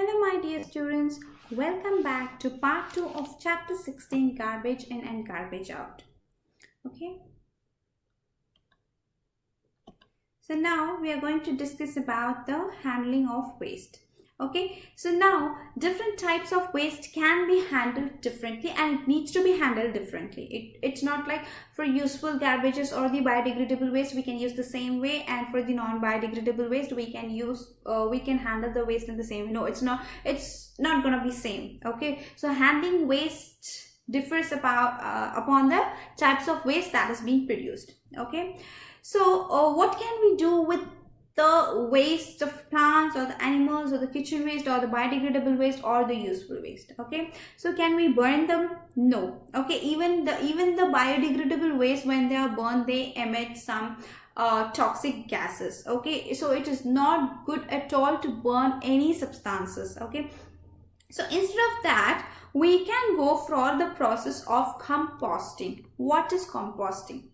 Hello my dear students, welcome back to part 2 of chapter 16, garbage in and garbage out. Okay, so now we are going to discuss about the handling of waste. Okay, so now different types of waste can be handled differently and it needs to be handled differently. It's not like for useful garbages or the biodegradable waste we can use the same way, and for the non-biodegradable waste we can handle the waste in the same way. No, it's not gonna be same. Okay, so handling waste differs upon the types of waste that is being produced. Okay, so what can we do with the waste of plants or the animals or the kitchen waste or the biodegradable waste or the useful waste? Okay, so can we burn them? No. Okay, even the biodegradable waste, when they are burned, they emit some toxic gases. Okay, so it is not good at all to burn any substances. Okay, so instead of that we can go for the process of composting. What is composting?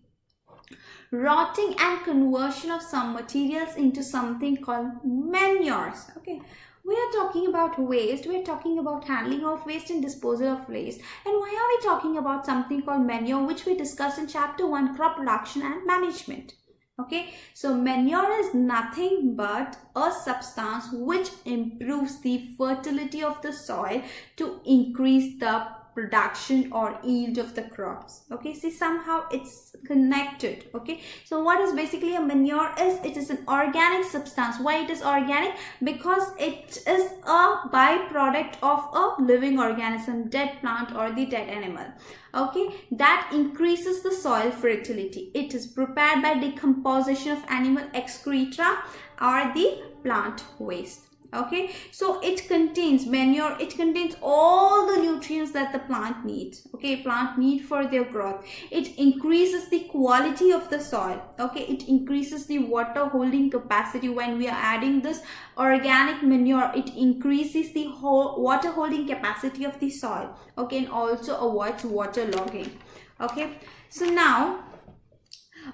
Rotting and conversion of some materials into something called manures. Okay, we are talking about waste, we are talking about handling of waste and disposal of waste. And why are we talking about something called manure, which we discussed in chapter 1, crop production and management? Okay, so manure is nothing but a substance which improves the fertility of the soil to increase the production or yield of the crops. Okay, see, somehow it's connected. Okay, so what is basically a manure is, it is an organic substance. Why it is organic? Because it is a byproduct of a living organism, dead plant or the dead animal. Okay, that increases the soil fertility. It is prepared by decomposition of animal excreta or the plant waste. Okay, so it contains manure, it contains all the nutrients that the plant needs. Okay, plant need for their growth. It increases the quality of the soil. Okay, it increases the water holding capacity. When we are adding this organic manure, it increases the water holding capacity of the soil. Okay, and also avoids water logging. Okay, so now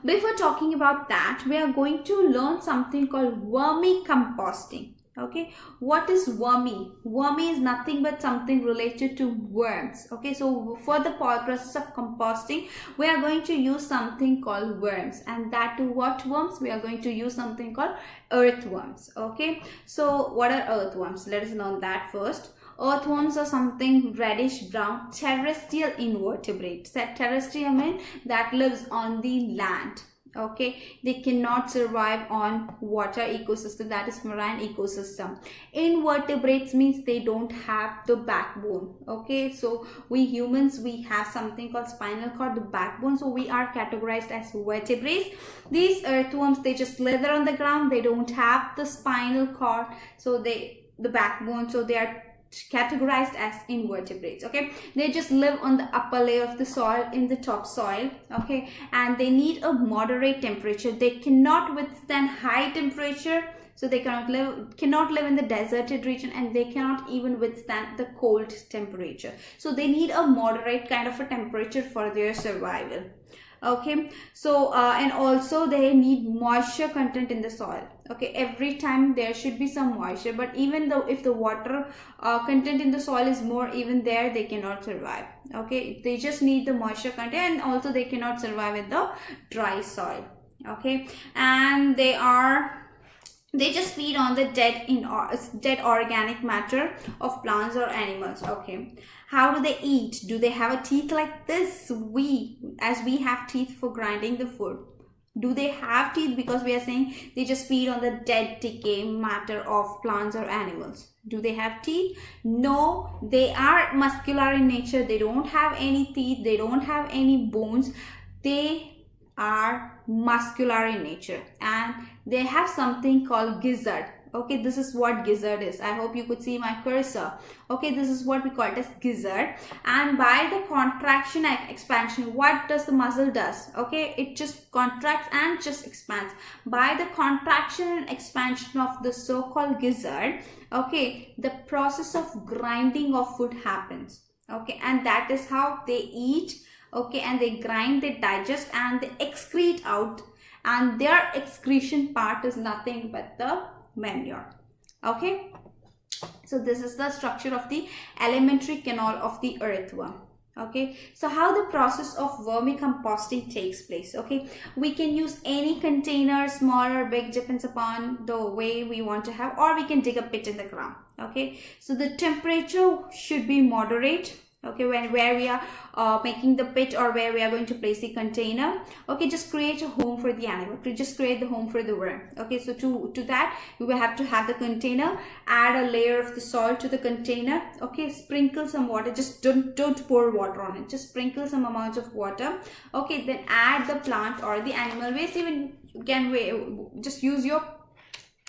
before talking about that, we are going to learn something called vermicomposting. Okay, what is vermi? Vermi is nothing but something related to worms. Okay, so for the process of composting we are going to use something called worms, and that too, what worms? We are going to use something called earthworms. Okay, so what are earthworms? Let us learn that first. Earthworms are something reddish brown terrestrial invertebrates. Terrestrial means that lives on the land. Okay, they cannot survive on water ecosystem, that is marine ecosystem. Invertebrates means they don't have the backbone. Okay, so we humans, we have something called spinal cord, the backbone, so we are categorized as vertebrates. These earthworms, they just slither on the ground, they don't have the spinal cord, so the backbone, so they are categorized as invertebrates. Okay, they just live on the upper layer of the soil, in the top soil. Okay, and they need a moderate temperature. They cannot withstand high temperature, so they cannot live in the deserted region, and they cannot even withstand the cold temperature. So they need a moderate kind of a temperature for their survival. Okay, so and also they need moisture content in the soil. Okay, every time there should be some moisture, but even though if the water content in the soil is more, even there they cannot survive. Okay, they just need the moisture content, and also they cannot survive in the dry soil. Okay, and they just feed on the dead organic matter of plants or animals. Okay, how do they eat? Do they have a teeth like this? As we have teeth for grinding the food. Do they have teeth? Because we are saying they just feed on the dead decay matter of plants or animals. Do they have teeth? No, they are muscular in nature. They don't have any teeth. They don't have any bones. They are muscular in nature, and they have something called gizzard. Okay, this is what gizzard is. I hope you could see my cursor. Okay, this is what we call it as gizzard. And by the contraction and expansion, what does the muscle does? Okay, it just contracts and just expands. By the contraction and expansion of the so-called gizzard, okay, the process of grinding of food happens. Okay, and that is how they eat. Okay, and they grind, they digest, and they excrete out, and their excretion part is nothing but the manure. Okay, So this is the structure of the elementary canal of the earthworm. Okay, so how the process of vermicomposting takes place. Okay, we can use any container, small or big, depends upon the way we want to have, or we can dig a pit in the ground. Okay, so the temperature should be moderate. Okay, where we are making the pit or where we are going to place the container. Okay, just create a home for the animal, just create the home for the worm. Okay, so to that we will have to have the container, add a layer of the soil to the container. Okay, sprinkle some water, just don't pour water on it, just sprinkle some amount of water. Okay, then add the plant or the animal waste. Even you can just use your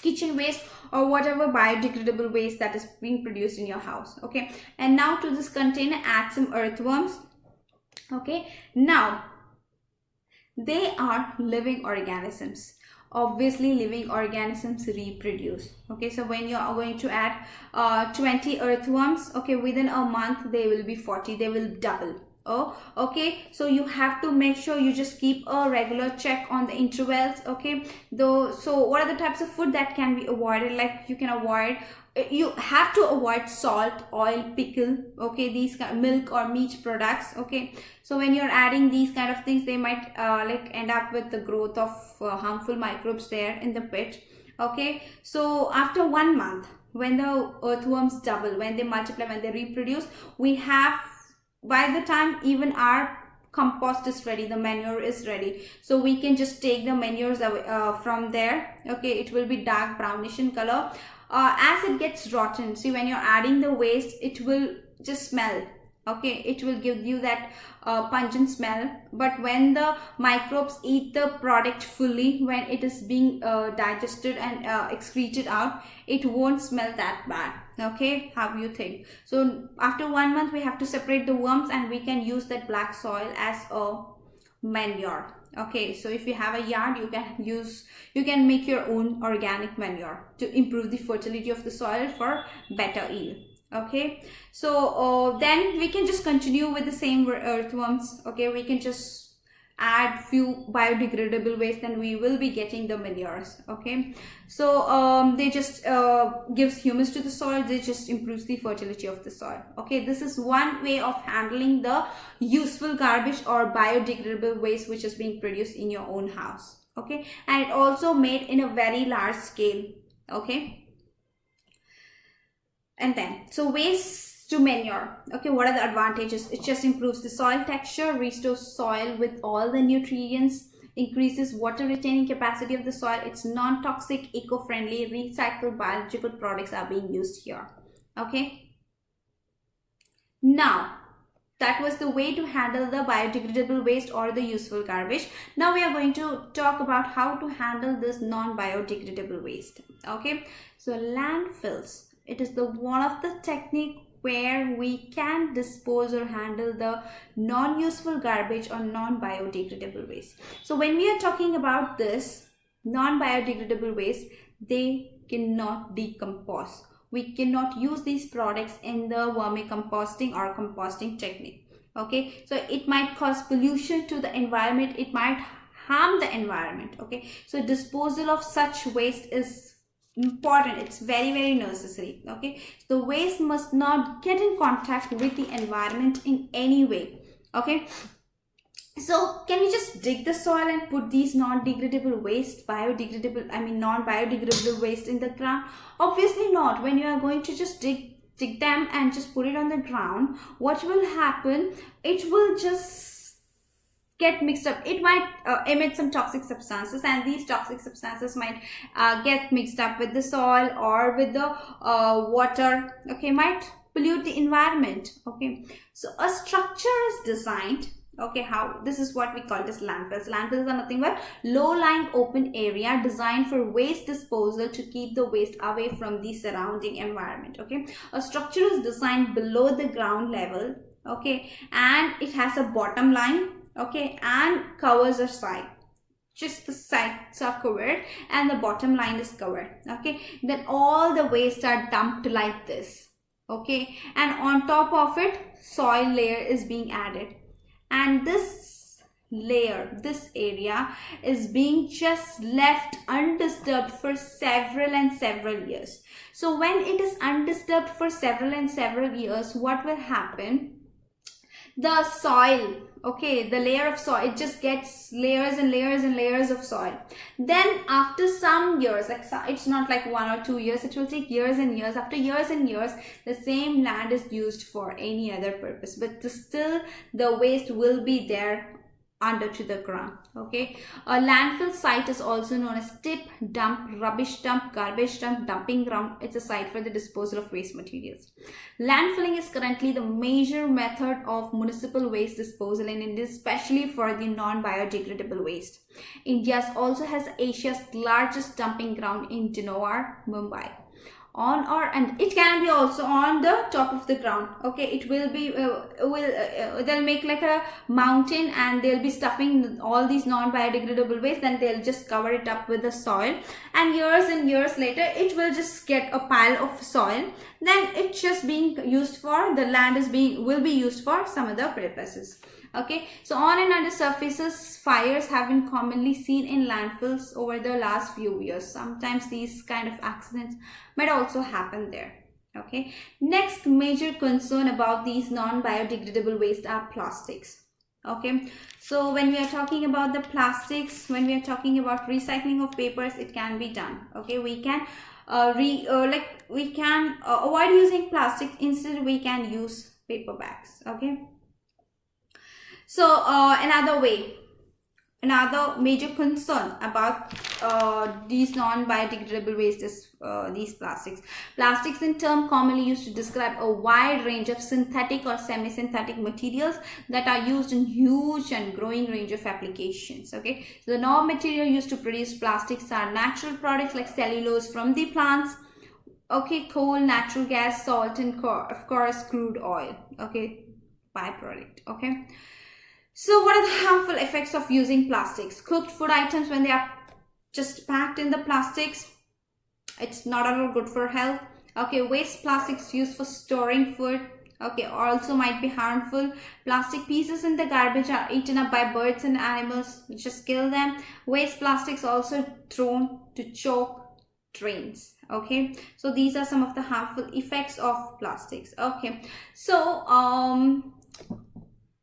kitchen waste or whatever biodegradable waste that is being produced in your house. Okay, and now to this container add some earthworms. Okay, now they are living organisms. Obviously living organisms reproduce. Okay, so when you are going to add 20 earthworms, okay, within a month they will be 40, they will double. Oh, okay, so you have to make sure you just keep a regular check on the intervals. Okay, though, so what are the types of food that can be avoided? Like you can avoid, you have to avoid salt, oil, pickle, okay, these kind of milk or meat products. Okay, so when you're adding these kind of things, they might like end up with the growth of harmful microbes there in the pit. Okay, so after 1 month, when the earthworms double, when they multiply, when they reproduce, we have, by the time even our compost is ready, the manure is ready, so we can just take the manures away, from there. Okay, it will be dark brownish in color. As it gets rotten, see, when you're adding the waste, it will just smell. Okay, it will give you that pungent smell, but when the microbes eat the product fully, when it is being digested and excreted out, it won't smell that bad. Okay, how you think? So after 1 month we have to separate the worms, and we can use that black soil as a manure. Okay, so if you have a yard, you can make your own organic manure to improve the fertility of the soil for better yield. Okay, so then we can just continue with the same earthworms. Okay, we can just add few biodegradable waste, and we will be getting the manures. Okay, so they just gives humus to the soil, they just improves the fertility of the soil. Okay, this is one way of handling the useful garbage or biodegradable waste which is being produced in your own house. Okay, and it also made in a very large scale. Okay, and then so waste to manure. Okay, what are the advantages? It just improves the soil texture, restores soil with all the nutrients, increases water retaining capacity of the soil. It's non-toxic, eco-friendly, recycled biological products are being used here. Okay, now that was the way to handle the biodegradable waste or the useful garbage. Now we are going to talk about how to handle this non-biodegradable waste. Okay, so landfills, it is the one of the technique where we can dispose or handle the non-useful garbage or non-biodegradable waste. So when we are talking about this non-biodegradable waste, they cannot decompose. We cannot use these products in the vermicomposting or composting technique. Okay, so it might cause pollution to the environment, it might harm the environment. Okay, so disposal of such waste is important, it's very necessary. Okay, so the waste must not get in contact with the environment in any way. Okay, so can we just dig the soil and put these non-degradable waste, non-biodegradable waste in the ground? Obviously not. When you are going to just dig them and just put it on the ground, what will happen? It will just get mixed up. It might emit some toxic substances, and these toxic substances might get mixed up with the soil or with the water. Okay, might pollute the environment. Okay, so a structure is designed. Okay, how this is what we call this landfills. Landfills are nothing but low-lying open area designed for waste disposal to keep the waste away from the surrounding environment. Okay, a structure is designed below the ground level. Okay, and it has a bottom line. Okay, and covers a side, just the sides are covered and the bottom line is covered. Okay, then all the waste are dumped like this. Okay, and on top of it soil layer is being added, and this layer, this area is being just left undisturbed for several years. So when it is undisturbed for several years, what will happen? The soil, okay, the layer of soil, it just gets layers and layers of soil. Then after some years, like it's not like 1 or 2 years, it will take years and years. After years and years, the same land is used for any other purpose, but still the waste will be there under to the ground. Okay, a landfill site is also known as tip dump, rubbish dump, garbage dump, dumping ground. It's a site for the disposal of waste materials. Landfilling is currently the major method of municipal waste disposal in India, especially for the non-biodegradable waste. India also has Asia's largest dumping ground in Dinoar, Mumbai. And it can be also on the top of the ground. Okay, it will be they'll make like a mountain, and they'll be stuffing all these non-biodegradable waste. Then they'll just cover it up with the soil, and years later it will just get a pile of soil. Then it's just being used for, the land will be used for some other purposes. Okay, so on and under surfaces, fires have been commonly seen in landfills over the last few years. Sometimes these kind of accidents might also happen there. Okay, next major concern about these non-biodegradable waste are plastics. Okay, so when we are talking about the plastics, when we are talking about recycling of papers, it can be done. Okay, we can avoid using plastic. Instead we can use paper bags. Okay, so another major concern about these non-biodegradable waste is these plastics. Plastics in term commonly used to describe a wide range of synthetic or semi-synthetic materials that are used in huge and growing range of applications. Okay, so the raw material used to produce plastics are natural products like cellulose from the plants, okay, coal, natural gas, salt, and of course crude oil. Okay, byproduct. Okay, so what are the harmful effects of using plastics? Cooked food items, when they are just packed in the plastics, it's not at all good for health. Okay, waste plastics used for storing food, okay, also might be harmful. Plastic pieces in the garbage are eaten up by birds and animals, which just kill them. Waste plastics also thrown to choke drains. Okay, so these are some of the harmful effects of plastics. Okay, so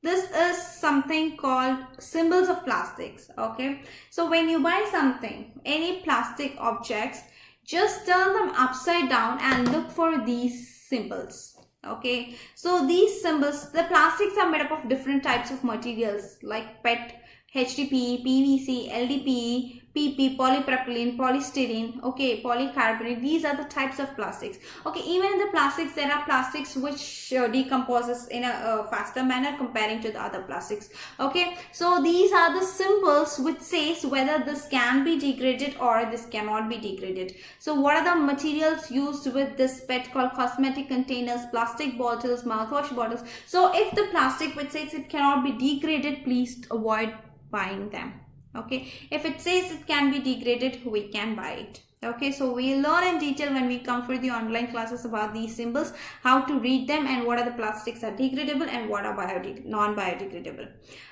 this is something called symbols of plastics. Okay, so when you buy something, any plastic objects, just turn them upside down and look for these symbols. Okay, so these symbols, the plastics are made up of different types of materials like PET, HDPE, PVC, LDPE, PP, polypropylene, polystyrene, okay, polycarbonate. These are the types of plastics. Okay, even in the plastics, there are plastics which decomposes in a faster manner comparing to the other plastics. Okay, so these are the symbols which says whether this can be degraded or this cannot be degraded. So what are the materials used with this PET? Called cosmetic containers, plastic bottles, mouthwash bottles. So if the plastic which says it cannot be degraded, please avoid buying them. Okay, if it says it can be degraded, we can buy it. Okay, so we'll learn in detail when we come for the online classes about these symbols, how to read them, and what are the plastics are degradable and what are non-biodegradable.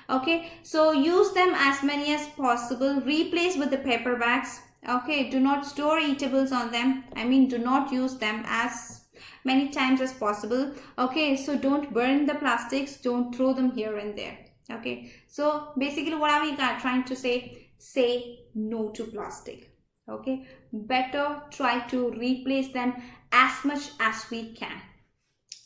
Okay, so use them as many as possible. Replace with the paper bags. Okay, do not store eatables on them. I mean, do not use them as many times as possible. Okay, so don't burn the plastics, don't throw them here and there. Okay, so basically what are we trying to say? Say no to plastic. Okay, better try to replace them as much as we can.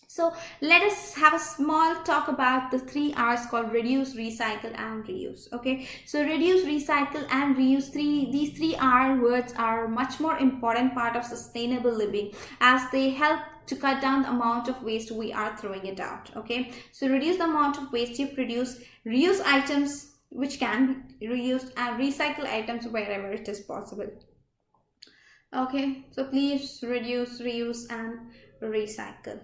So let us have a small talk about the 3 R's called reduce, recycle, and reuse. Okay, so reduce, recycle, and reuse, these 3 R words are much more important part of sustainable living, as they help to cut down the amount of waste we are throwing it out. Okay, so reduce the amount of waste you produce, reuse items which can be reused, and recycle items wherever it is possible. Okay, so please reduce, reuse, and recycle.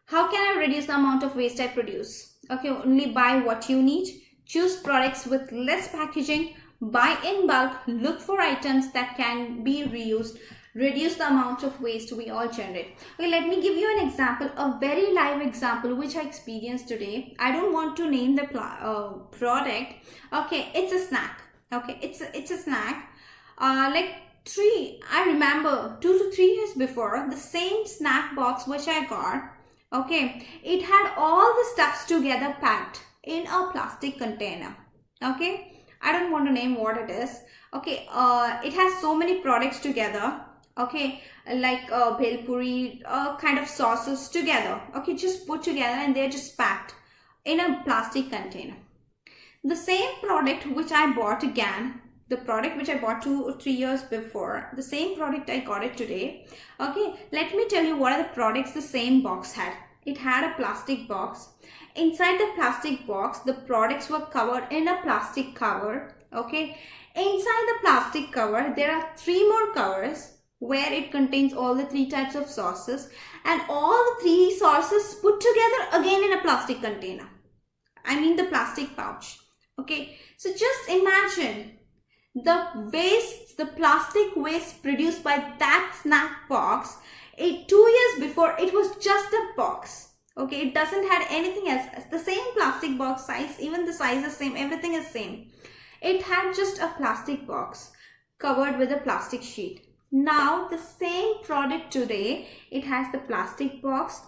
How can I reduce the amount of waste I produce? Okay, only buy what you need. Choose products with less packaging. Buy in bulk. Look for items that can be reused. reduce the amount of waste we all generate. Okay, let me give you an example, a very live example which I experienced today. I don't want to name the product. Okay, it's a snack. Okay, it's a snack. I remember 2 to 3 years before, the same snack box which I got. Okay, it had all the stuffs together packed in a plastic container. Okay, I don't want to name what it is. Okay, it has so many products together. Okay, like bhel puri, kind of sauces together. Okay, just put together and they're just packed in a plastic container. The same product which I bought again, the product which I bought 2 or 3 years before, the same product I got it today. Okay, let me tell you what are the products the same box had. It had a plastic box. Inside the plastic box, the products were covered in a plastic cover. Okay, inside the plastic cover, there are 3 more covers where it contains all the 3 types of sauces, and all the 3 sauces put together again in a plastic container. I mean the plastic pouch. Okay, so just imagine the waste, the plastic waste produced by that snack box. 2 years before, it was just a box. Okay, it doesn't have anything else. It's the same plastic box size, even the size is same, everything is same. It had just a plastic box covered with a plastic sheet. Now the same product today, it has the plastic box.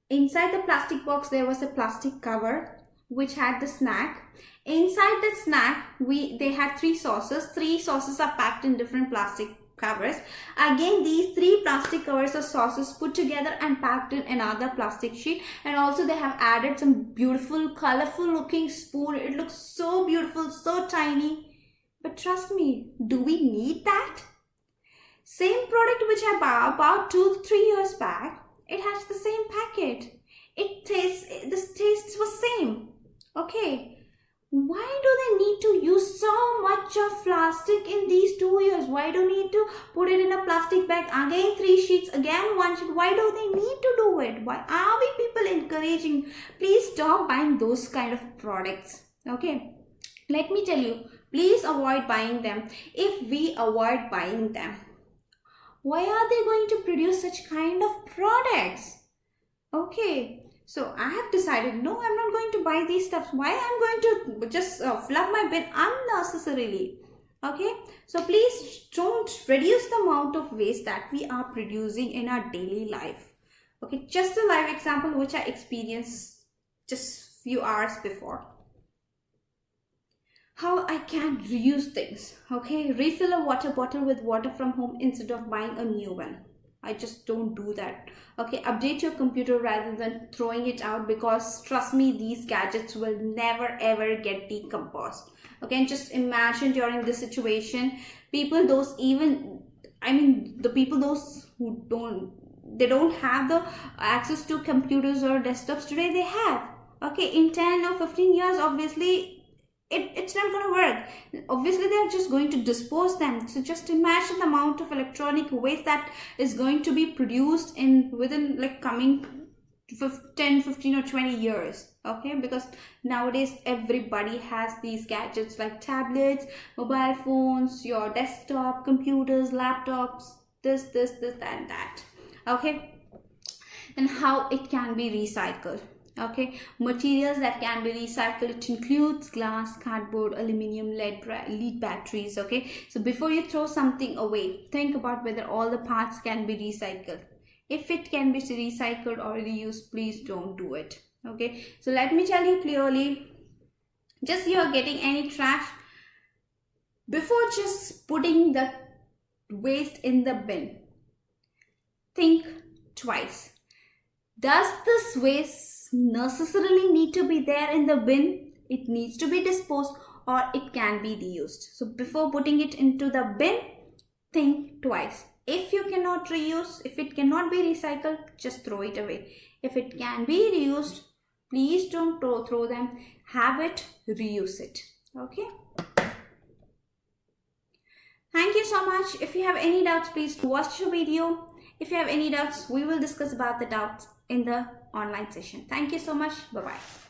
Inside the plastic box there was a plastic cover which had the snack. Inside the snack they had 3 sauces. 3 sauces are packed in different plastic covers. Again, these 3 plastic covers of sauces put together and packed in another plastic sheet. And also they have added some beautiful colorful looking spoon. It looks so beautiful, so tiny. But trust me, do we need that? Same product which I bought about 2 to 3 years back. It has the same packet. The taste was same. Okay, why do they need to use so much of plastic in these 2 years? Why do they need to put it in a plastic bag? Again 3 sheets, again 1 sheet. Why do they need to do it? Why are we people encouraging? Please stop buying those kind of products. Okay, let me tell you, please avoid buying them. If we avoid buying them, why are they going to produce such kind of products? Okay, so I have decided, no, I'm not going to buy these stuff. Why I'm going to just flood my bin unnecessarily? Okay, so please don't reduce the amount of waste that we are producing in our daily life. Okay, just a live example which I experienced just few hours before. How I can reuse things. Okay, refill a water bottle with water from home instead of buying a new one. I just don't do that. Okay, update your computer rather than throwing it out, because trust me, these gadgets will never ever get decomposed. Okay, and just imagine during this situation, people those who don't have the access to computers or desktops today, they have. Okay, in 10 or 15 years, obviously it's not going to work. Obviously they're just going to dispose them. So just imagine the amount of electronic waste that is going to be produced within like coming 10, 15 or 20 years. Okay, because nowadays everybody has these gadgets like tablets, mobile phones, your desktop, computers, laptops, this and that. Okay, and how it can be recycled. Okay, materials that can be recycled, it includes glass, cardboard, aluminum, lead batteries. Okay, so before you throw something away, think about whether all the parts can be recycled. If it can be recycled or reused, please don't do it. Okay, so let me tell you clearly, just you are getting any trash, before just putting the waste in the bin, think twice. Does this waste necessarily need to be there in the bin? It needs to be disposed, or it can be reused. So before putting it into the bin, think twice. If you cannot reuse, if it cannot be recycled, just throw it away. If it can be reused, please don't throw them. Have it, reuse it. Okay. Thank you so much. If you have any doubts, please watch the video. If you have any doubts, we will discuss about the doubts in the online session. Thank you so much. Bye-bye.